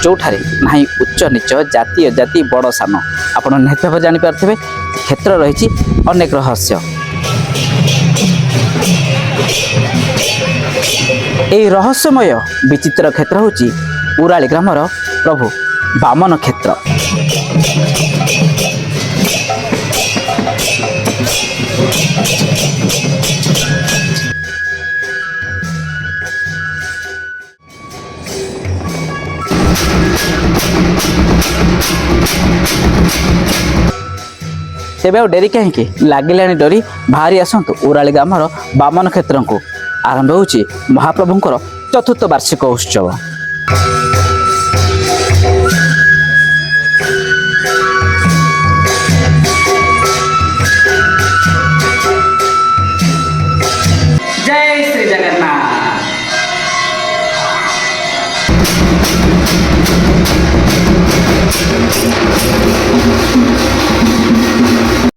ଯେଉଁଠାରେ ନାହିଁ ଉଚ୍ଚ ନିଚ ଜାତି ଅଜାତି ବଡ଼ ସାନ। ଆପଣ ନିହାତି ଭାବରେ ଜାଣିପାରୁଥିବେ କ୍ଷେତ୍ର ରହିଛି ଅନେକ ରହସ୍ୟ। এই রহস্যময় বিচিত্র ক্ষেত্র হচ্ছে উরাଳି গ্রামর প্রভু বামন ক্ষেত্র। तेबे आ डेरी कहीं लगिला डरी बाहरी आसतु उराଳି ग्रामर बामन क्षेत्र को आरंभ होची महाप्रभुंकर चतुर्थ वार्षिक उत्सव। जय श्री जगन्नाथ।